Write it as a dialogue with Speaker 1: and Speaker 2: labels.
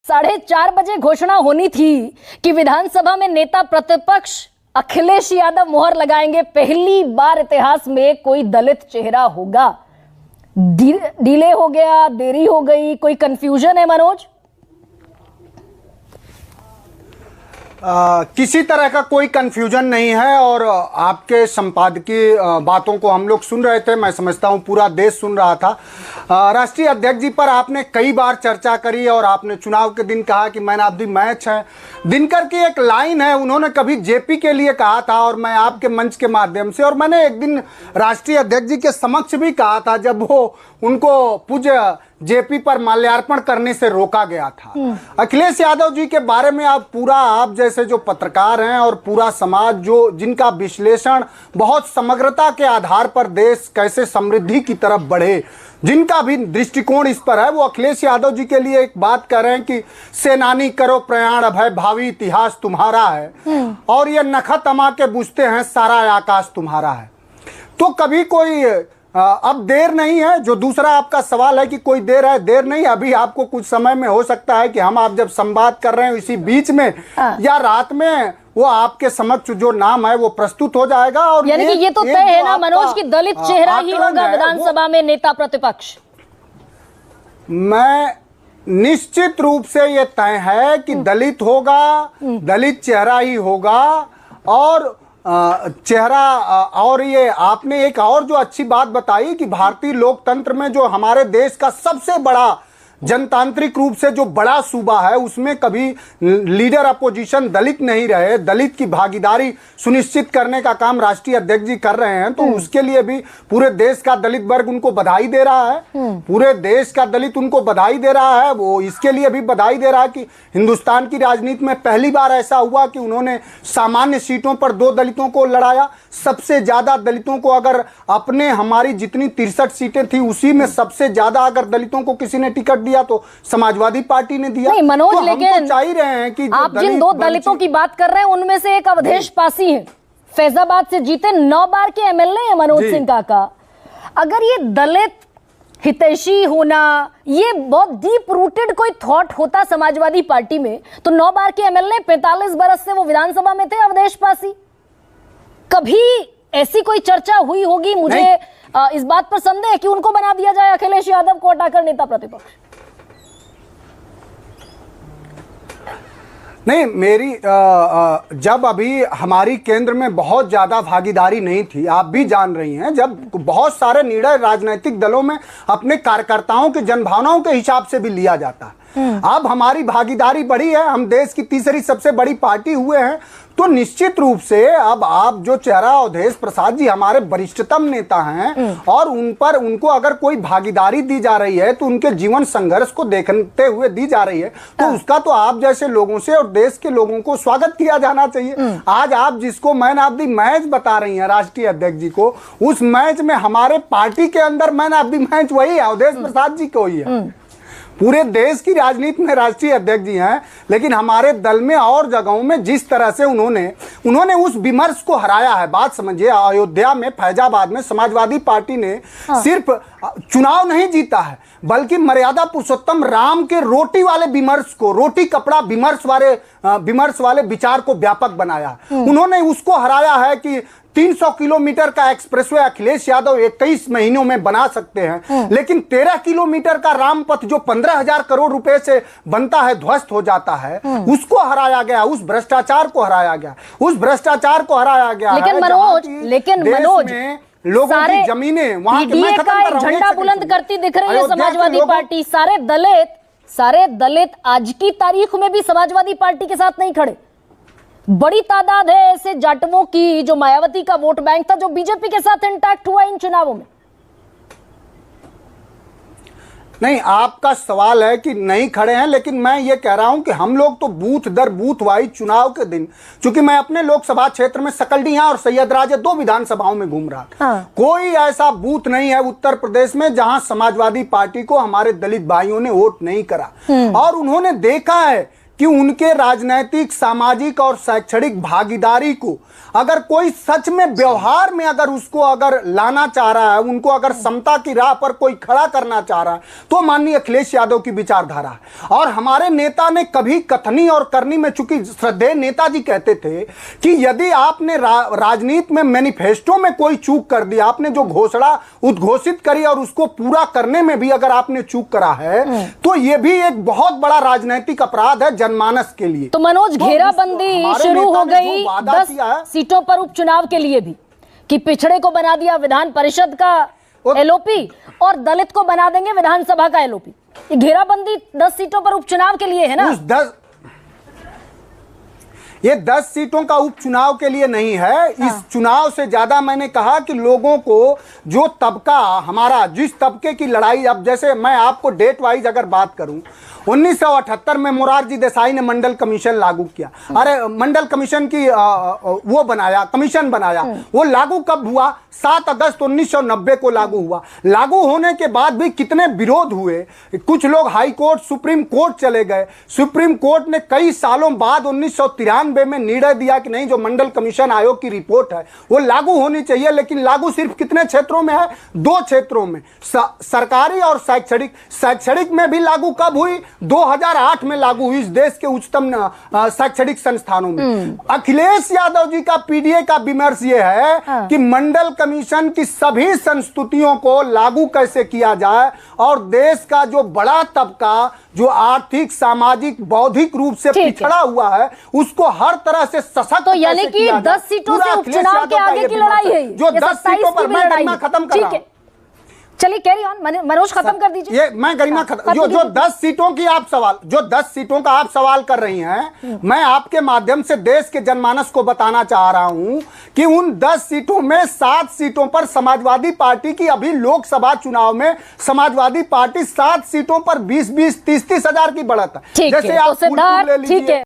Speaker 1: 4:30 बजे घोषणा होनी थी कि विधानसभा में नेता प्रतिपक्ष अखिलेश यादव मोहर लगाएंगे। पहली बार इतिहास में कोई दलित चेहरा होगा। डिले हो गया, देरी हो गई, कोई कंफ्यूजन है मनोज?
Speaker 2: किसी तरह का कोई कंफ्यूजन नहीं है और आपके संपादकीय बातों को हम लोग सुन रहे थे। मैं समझता हूं पूरा देश सुन रहा था। राष्ट्रीय अध्यक्ष जी पर आपने कई बार चर्चा करी और आपने चुनाव के दिन कहा कि मैन ऑफ द मैच है। दिनकर की एक लाइन है, उन्होंने कभी जेपी के लिए कहा था और मैं आपके मंच के माध्यम से, और मैंने एक दिन राष्ट्रीय अध्यक्ष जी के समक्ष भी कहा था जब वो उनको पूज्य जेपी पर माल्यार्पण करने से रोका गया था। अखिलेश यादव जी के बारे में आप जैसे जो पत्रकार हैं और पूरा समाज जो जिनका विश्लेषण बहुत समग्रता के आधार पर देश कैसे समृद्धि की तरफ बढ़े, जिनका भी दृष्टिकोण इस पर है, वो अखिलेश यादव जी के लिए एक बात कह रहे हैं कि सेनानी करो प्रयाण अभय, भावी इतिहास तुम्हारा है और ये नखा तमा के बुझते हैं सारा आकाश तुम्हारा है। तो कभी कोई अब देर नहीं है। जो दूसरा आपका सवाल है कि कोई देर है, देर नहीं। अभी आपको कुछ समय में हो सकता है कि हम आप जब संवाद कर रहे हैं इसी बीच में या रात में वो आपके समक्ष जो नाम है वो प्रस्तुत हो जाएगा। और
Speaker 1: यानी कि ये तो तय है ना मनोज की दलित चेहरा ही होगा विधानसभा में नेता प्रतिपक्ष?
Speaker 2: मैं निश्चित रूप से ये तय है कि दलित होगा, दलित चेहरा ही होगा। और चेहरा और ये आपने एक और जो अच्छी बात बताई कि भारतीय लोकतंत्र में जो हमारे देश का सबसे बड़ा जनतांत्रिक रूप से जो बड़ा सूबा है उसमें कभी लीडर अपोजिशन दलित नहीं रहे। दलित की भागीदारी सुनिश्चित करने का काम राष्ट्रीय अध्यक्ष जी कर रहे हैं, तो उसके लिए भी पूरे देश का दलित वर्ग उनको बधाई दे रहा है। पूरे देश का दलित उनको बधाई दे रहा है। वो इसके लिए भी बधाई दे रहा है कि हिंदुस्तान की राजनीति में पहली बार ऐसा हुआ कि उन्होंने सामान्य सीटों पर 2 दलितों को लड़ाया। सबसे ज्यादा दलितों को, अगर अपने हमारी जितनी 63 सीटें थी उसी में सबसे ज्यादा अगर दलितों को किसी ने टिकट दिया तो समाजवादी पार्टी ने दिया।
Speaker 1: नहीं मनोज,
Speaker 2: तो
Speaker 1: लेकिन
Speaker 2: हम तो चाह रहे हैं कि
Speaker 1: आप जिन 2 दलितों की बात कर रहे हैं उनमें से एक अवधेश पासी हैं, फैजाबाद से जीते, 9 बार के एमएलए हैं मनोज सिंह काका। अगर ये दलित हितैषी होना ये बहुत डीप रूटेड कोई थॉट होता समाजवादी पार्टी में, तो 9 बार के एमएलए, 45 बरस से वो विधानसभा में थे अवधेश पासी। कभी ऐसी कोई चर्चा हुई होगी? मुझे इस बात पर संदेह है कि उनको बना दिया जाए अखिलेश यादव को हटाकर नेता प्रतिपक्ष।
Speaker 2: नहीं, मेरी जब अभी हमारी केंद्र में बहुत ज्यादा भागीदारी नहीं थी, आप भी जान रही हैं, जब बहुत सारे निर्णय राजनीतिक दलों में अपने कार्यकर्ताओं के जनभावनाओं के हिसाब से भी लिया जाता है। अब हमारी भागीदारी बढ़ी है, हम देश की तीसरी सबसे बड़ी पार्टी हुए हैं, तो निश्चित रूप से अब आप जो चेहरा अवधेश प्रसाद जी हमारे वरिष्ठतम नेता हैं और उनको अगर कोई भागीदारी दी जा रही है तो उनके जीवन संघर्ष को देखते हुए दी जा रही है, तो उसका तो आप जैसे लोगों से और देश के लोगों को स्वागत किया जाना चाहिए। आज आप जिसको मैन ऑफ द मैच बता रही हैं राष्ट्रीय अध्यक्ष जी को, उस मैच में हमारे पार्टी के अंदर मैन ऑफ द मैच वही है, अवधेश प्रसाद जी को ही है। पूरे देश की राजनीति में राष्ट्रीय अध्यक्ष जी हैं, लेकिन हमारे दल में और जगहों में जिस तरह से उन्होंने उस विमर्श को हराया है। बात समझिए, अयोध्या में, फैजाबाद में समाजवादी पार्टी ने सिर्फ चुनाव नहीं जीता है बल्कि मर्यादा पुरुषोत्तम राम के रोटी वाले विमर्श को, रोटी कपड़ा विमर्श वाले विचार को व्यापक बनाया। उन्होंने उसको हराया है कि 300 किलोमीटर का एक्सप्रेसवे अखिलेश यादव 21 महीनों में बना सकते हैं, लेकिन 13 किलोमीटर का रामपथ जो 15,000 करोड़ रुपए से बनता है, ध्वस्त हो जाता है, उसको हराया गया। उस भ्रष्टाचार को हराया गया,
Speaker 1: लेकिन मनोज
Speaker 2: लोगों की जमीनें वहां
Speaker 1: का झंडा बुलंद करती दिख रही है समाजवादी पार्टी। सारे दलित आज की तारीख में भी समाजवादी पार्टी के साथ नहीं खड़े। बड़ी तादाद है ऐसे जाटवों की जो मायावती का वोट बैंक था, जो बीजेपी के साथ इंटैक्ट हुआ इन चुनावों में।
Speaker 2: नहीं, आपका सवाल है कि नहीं खड़े हैं, लेकिन मैं ये कह रहा हूं कि हम लोग तो बूथ दर बूथ वाइज चुनाव के दिन, चूंकि मैं अपने लोकसभा क्षेत्र में सकलडीहा और सैयदराज 2 विधानसभाओं में घूम रहा, कोई ऐसा बूथ नहीं है उत्तर प्रदेश में जहां समाजवादी पार्टी को हमारे दलित भाइयों ने वोट नहीं करा। और उन्होंने देखा है कि उनके राजनीतिक, सामाजिक और शैक्षणिक भागीदारी को अगर कोई सच में व्यवहार में अगर उसको अगर लाना चाह रहा है, उनको अगर समता की राह पर कोई खड़ा करना चाह रहा है, तो माननीय अखिलेश यादव की विचारधारा है। और हमारे नेता ने कभी कथनी और करनी में, चूंकि श्रद्धेय नेताजी कहते थे कि यदि आपने राजनीति में मैनिफेस्टो में कोई चूक कर दी, आपने जो घोषणा उद्घोषित करी और उसको पूरा करने में भी अगर आपने चूक करा है, तो यह भी एक बहुत बड़ा राजनीतिक अपराध है जनमानस के लिए।
Speaker 1: तो मनोज, घेराबंदी शुरू हो गई 10 सीटों पर उपचुनाव के लिए भी, कि पिछड़े को बना दिया विधान परिषद का एलओपी और दलित को बना देंगे विधानसभा का एलओपी। ये घेराबंदी 10 सीटों पर उपचुनाव के लिए है ना?
Speaker 2: ये 10 सीटों का उपचुनाव के लिए नहीं है। इस चुनाव से ज्यादा मैंने कहा कि लोगों को जो तबका हमारा, जिस तबके की लड़ाई, अब जैसे मैं आपको डेट वाइज अगर बात करूं, 1978 में मोरारजी देसाई ने मंडल कमीशन लागू किया। अरे मंडल कमीशन की वो बनाया, कमीशन बनाया। वो लागू कब हुआ? 7 अगस्त 1990 को लागू हुआ। लागू होने के बाद भी कितने विरोध हुए। कुछ लोग हाई कोर्ट, सुप्रीम कोर्ट चले गए। सुप्रीम कोर्ट ने कई सालों बाद 1993 में निर्णय दिया कि नहीं, जो मंडल कमीशन आयोग की रिपोर्ट है वो लागू होनी चाहिए। लेकिन लागू सिर्फ कितने क्षेत्रों में है? 2 क्षेत्रों में, सरकारी और शैक्षणिक। शैक्षणिक में भी लागू कब हुई? 2008 में लागू हुई, इस देश के उच्चतम शैक्षणिक संस्थानों में। अखिलेश यादव जी का पीडीए का विमर्श यह है कि मंडल कमीशन की सभी संस्तुतियों को लागू कैसे किया जाए और देश का जो बड़ा तबका, जो आर्थिक, सामाजिक, बौद्धिक रूप से पिछड़ा हुआ है, उसको हर तरह से सशक्त।
Speaker 1: तो यानी कि 10 सीटों से उपचुनाव के आगे की लड़ाई है,
Speaker 2: जो 10 सीटों पर मैं खत्म कर रहा हूं।
Speaker 1: चलिए कैरी ऑन, मनोज खत्म कर दीजिए।
Speaker 2: ये मैं गरिमा खत्म, जो 10 सीटों की आप सवाल, जो 10 सीटों का आप सवाल कर रही हैं, मैं आपके माध्यम से देश के जनमानस को बताना चाह रहा हूं कि उन 10 सीटों में 7 सीटों पर समाजवादी पार्टी की, अभी लोकसभा चुनाव में समाजवादी पार्टी 7 सीटों पर 20-20, 30-30 हजार की बढ़त है।
Speaker 1: जैसे आप
Speaker 2: ले लीजिए,